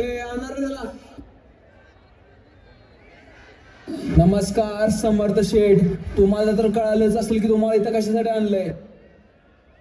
आणणार त्याला. नमस्कार समर्थ शेठ, तुम्हाला तर कळालंच असेल की तुम्हाला इथं कशासाठी आणलंय.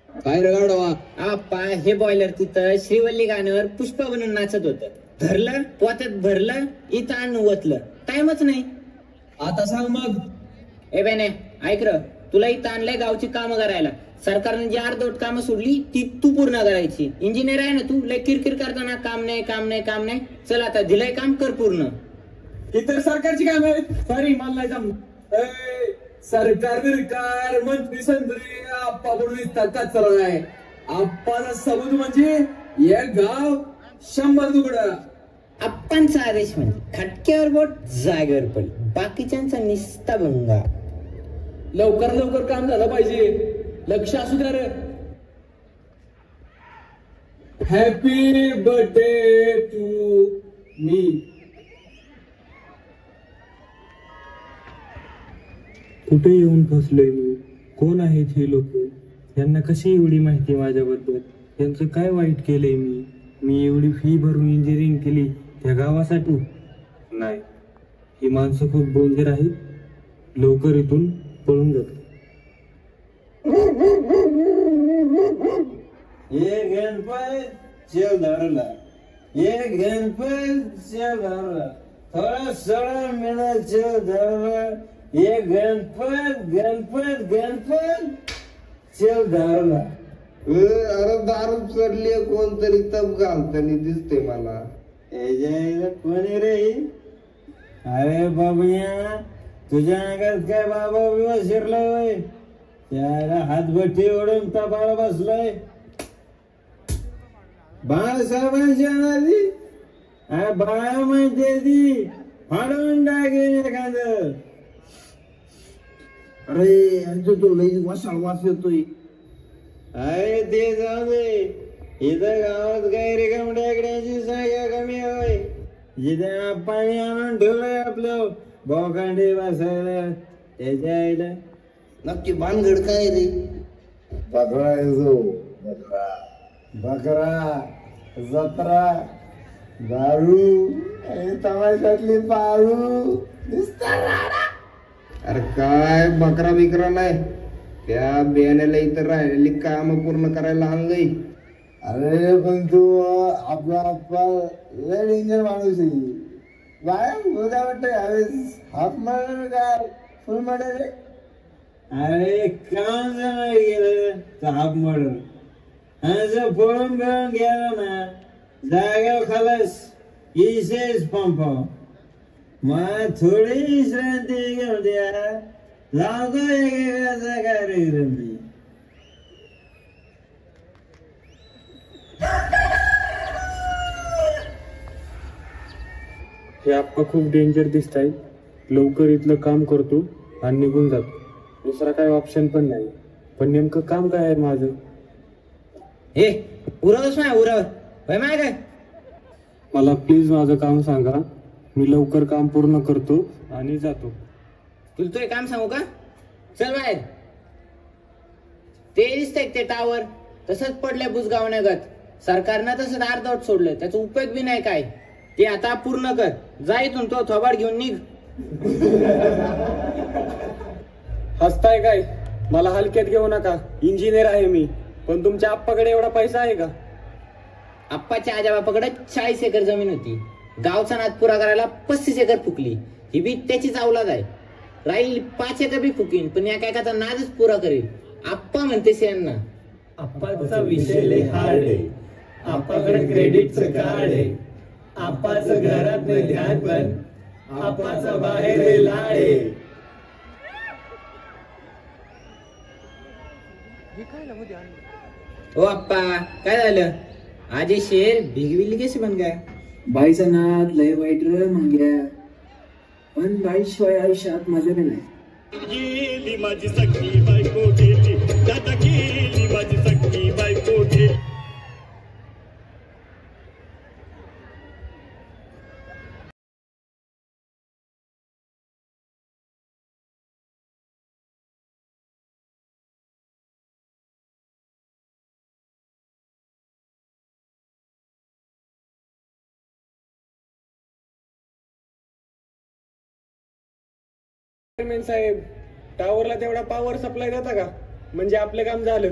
काय रे गाढवा? आप्पा हे बॉयलर तिथं श्रीवल्ली गाण्यावर पुष्पा बनून नाचत होत. धरलं पोत्यात भरलं इथं आणून ओतलं. टाइमच नाही. आता सांग मग. ए बेने ऐक र, तुला इथं आणलंय गावची कामं करायला. सरकारने जी अर्धवट कामं सोडली ती तू पूर्ण करायची. इंजिनियर आहे ना तू, लय किरकिर करताना काम नाही काम नाही काम नाही. चल आता दिलंय काम कर पूर्ण. इतर सरकारची काम आहे. सॉरी मला नाही जमलं. सरकार बिरकार मंत्री संत्री आप्पा म्हणून दिसतात कचरा आहे. आप्पाचा सबूत म्हणजे एक गाव 100 तुकडं. आप्पांचा आदेश म्हणजे खटक्यावर बोट जागेवर पडली, बाकीच्यांचा निस्ता भंगा. लवकर लवकर काम झालं पाहिजे. लक्ष असू द्या रे. Happy birthday to me. कुठे येऊन फसलोय मी? कोण आहेत हे लोक? यांना कशी एवढी माहिती माझ्याबद्दल? त्यांचं काय वाईट केलंय मी? मी एवढी फी भरून इंजिनिअरिंग केली त्या गावासाठी? नाही, ही माणसं खूप डेंजर आहेत. लवकर इथून पळून जातो. ये गणपत चल धरला, ये गणपत चल धरला, थोड़ा सड़ा मेरा चल धरला. ये गणपत गणपत गणपत चल धरला. अरे दारू चढली कोणतरी तब घालताना दिसते मला. कोणी रे? अरे बाबूया, तुझ्या अंगात काय बाबा बिबा शिरलाय वय? त्याला हातभट्टी ओढून तपाला बसलाय. बाळासाहेबांच्या नादी बाळा म्हणते ती फाडून टाकेन एखादं. अरे तो लई वासाळ वास येतोय. अरे ते जाऊ दे. इथं गावात काही रिकामट्याकड्यांची संख्या कमी होय. जिथे पाणी आणून ठेवलंय आपलं बोकांडी बसायला, त्याच्या आईला. नक्की भानगड काय रे? बकरा येतो, बकरा बकरा जत्रा दारू तमाशातली पारू. अरे काय बकरा बिकरा नाही, त्या बियाण्याला इथं राहिलेली काम पूर्ण करायला आणलंय. अरे पण तू आपला आप्पा लय डेंजर माणूस आहे. बाय उद्या वाटतं हाफ मर्डर काय फुल मर्डर? अरे काम जर गेलं तर हाफ मर्डर. आणि जर पळून बिळून गेला ना जागेवर खलास इसेच पंप. मग थोडी विश्रांती घेऊन द्या, लावतो एकेकाचा कार्यक्रम. हे आप्पा खूप डेंजर दिसत आहे. लवकर इथलं काम करतो आणि निघून जातो. दुसरा काय ऑप्शन पण नाही. पण नेमकं काम काय आहे माझं? हे उरवच नाही उरव होय माय काय? मला प्लीज माझं काम सांगा. मी लवकर काम पूर्ण करतो आणि जातो. तुला तो एक काम सांगू का? चल बाहेर. ते दिसतंय ते टावर तसंच पडलंय बुजगावण्यागत. सरकारनं तसंच अर्धवट सोडलं, त्याचा उपयोग बी नाही काय. ते आता पूर्ण कर. जा इथून, तो थोबाड घेऊन निघ. हसताय काय? मला हलक्यात घेऊ नका. इंजिनियर आहे मी. पण तुमच्या आप्पाकडे एवढा पैसा आहे का? आप्पाच्या आजोबापाकडे 40 एकर जमीन होती. गावचा नाद पुरा करायला 35 एकर फुकली. ही बी त्याचीच अवलाद आहे. राहील 5 एकर बी फुकीन, पण या कायकाचा नादच पुरा करेल. आप्पा म्हणतेस यांना. आप्पाचा विषय लय हार्ड आहे. आप्पाकडे क्रेडिटचं कार्ड आहे. आप्पाचं घरात नाही ध्यान, पण आप्पाचा बाहेर आहे लाड आहे. ओ आप्पा काय झालं? आज ये शेर भिगविली कैसे बन गया? बाईचा नाद लय वाईट रे मंग्या. पण बाईशिवाय आयुष्यात मजा बी नाही. गेली माझी सखी बायको गेली, दादा गेली माझी सखी बायको गेली. चेअरमॅन साहेब, टावरला तेवढा पॉवर सप्लाय देता का? म्हणजे आपलं काम झालं.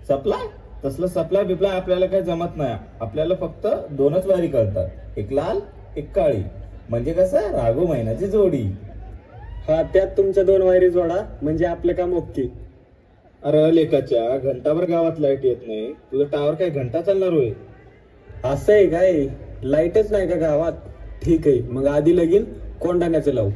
सप्लाय? तसलं सप्लाय बिप्लाय आपल्याला काही जमत नाही. आपल्याला फक्त 2च वायरी करतात, एक लाल एक काळी. म्हणजे कसं, राघू महिन्याची जोडी. हा, त्यात तुमच्या 2 वायरी जोडा म्हणजे आपलं काम ओके. अरे लेकाच्या, घंटाभर गावात लाईट येत नाही, तुझं टावर काय घंटा चालणार होय? असं आहे काय? लाईटच नाही का गावात? ठीक आहे, मग आधी लगीन कोंडाण्याचं लावू.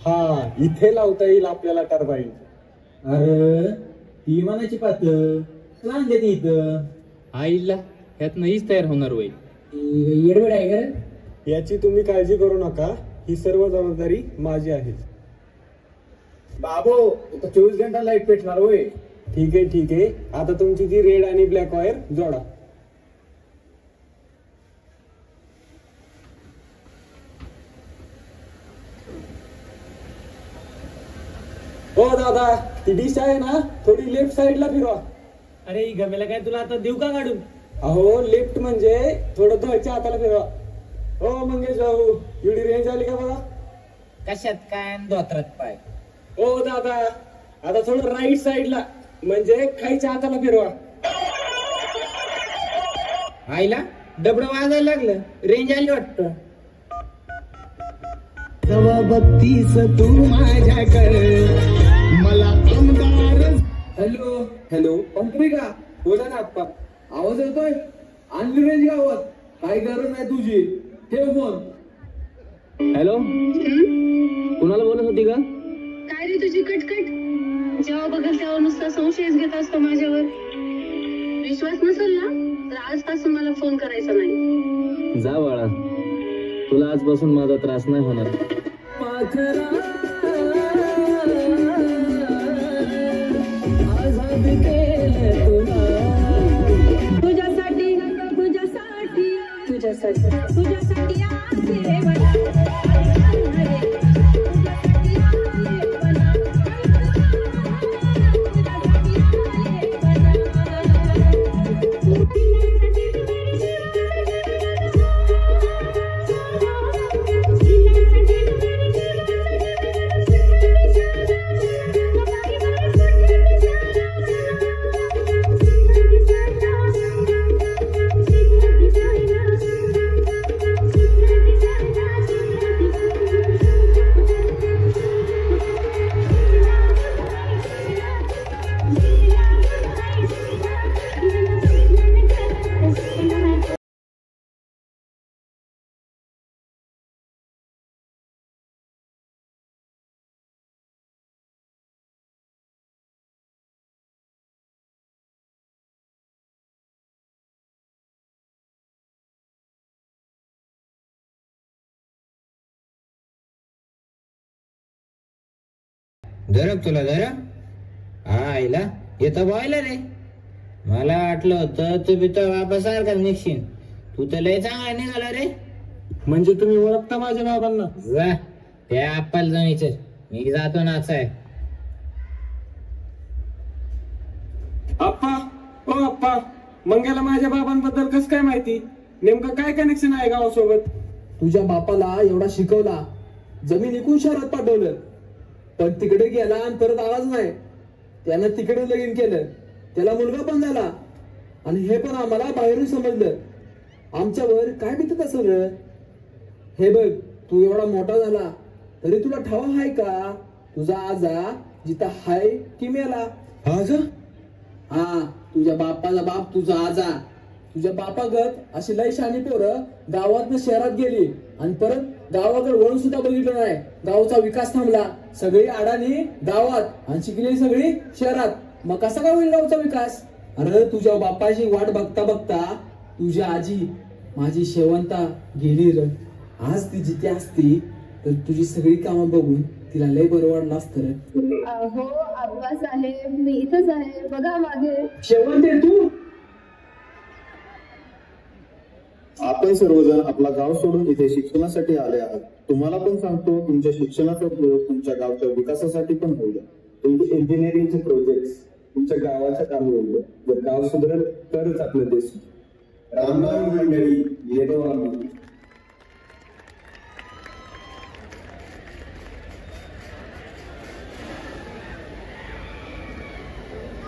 हा, इथे लावता येईल आपल्याला टर्बाईन. अरे ती म्हणायची पात्र सांग इथं आईला ह्यात नाहीच तयार होणार वय. येडवेड आहे का? याची तुम्ही काळजी करू नका, ही सर्व जबाबदारी माझी आहे. बाबू, इथं 24 घंटा लाईट पेटणार होय? ठीक आहे ठीक आहे, आता तुमची ती रेड आणि ब्लॅक वायर जोडा. हो दादा, ती डिश आहे ना, थोडी लेफ्ट साइडला फिरवा. अरे गमेला काय, तुला आता देऊ का काढून? अहो, लेफ्ट म्हणजे थोडं धडच्या हाताला फिरवा. हो मंगेश भाऊ, एवढी रेंज आली का बघा? कशात काय आणि धोत्रात पाय. हो दादा, आता थोडं राईट साइडला म्हणजे खाईच्या हाताला फिरवा. आईला डबडं वाजायला लागलं, रेंज आली वाटतं. बत्तीस तू माझ्याकडे मला आमदार. हॅलो हॅलो, पंपी का? बोला ना आप्पा, आवाज येतोय? आणली रेंज गावात, काय गरज नाही तुझी, ठेव फोन. हॅलो, कुणाला बोलत होती का? काय रे तुझी कटकट? जेव्हा बघल तेव्हा नुसता संशयच घेत असतो माझ्यावर. विश्वास नसेल ना तर आजपासून मला फोन करायचा नाही. जा बाळा, तुला आजपासून माझा त्रास नाही होणार. तुझ्यासाठी तुझ्यासाठी तुझ्यासाठी तुझ्यासाठी आले मला. धरक तुला धरक. आईला येतं बॉयलर रे. मला वाटलं होतं तू बी तो बापासारखाच निघशील. तू तर लय चांगला निघाला रे. म्हणजे तुम्ही ओळखता माझ्या बाबांना? जा त्या आप्पाला जाऊन विचार, मी जातो नाचाय. आप्पा, ओ आप्पा, मंग्याला माझ्या बाबांबद्दल कसं काय माहिती? नेमकं काय कनेक्शन आहे गावासोबत? तुझ्या बापाला एवढा शिकवला, जमीन विकून शहरात पाठवलं, पण तिकडे गेला आणि परत आलाच नाही. त्यानं तिकडे लगीन केलं, त्याला मुलगा पण झाला, आणि हे पण आम्हाला बाहेरून समजलं. आमच्यावर काय बितत असेल रे? हे बघ, तू एवढा मोठा झाला तरी तुला ठावा हाय का? तुझा आजा जिथं हाय की मेला. आजा? हा, तुझ्या बापाचा बाप तुझा आजा. तुझ्या बापागत अशी लय शानी पोरं गावातनं शहरात गेली आणि परत गावाकडे वळून सुद्धा बघितलं नाही. गावचा विकास थांबला, सगळी अडाणी गावात आणि शिकलेली सगळी शहरात. मग कसा काय होईल गावचा विकास? अरे तुझ्या बापाची वाट बघता बघता तुझी आजी माझी शेवंता गेली र. आज ती जिथे असती तर तुझी सगळी कामं बघून तिला लय बरं वाटलं असतं रे. हो आब्बास आहे, मी इथंच आहे, बघा मागे. शेवंते तू? आपण सर्वजण आपला गाव सोडून इथे शिक्षणासाठी आले आहात. तुम्हाला पण सांगतो, तुमच्या शिक्षणाचा उपयोग तुमच्या गावच्या विकासासाठी पण होईल. तुमचे इंजिनिअरिंगचे प्रोजेक्ट तुमच्या गावाच्या कामी होईल. जर गाव सुधारेल तरच आपला देश. राम राम मंडळी, येतो आम्ही.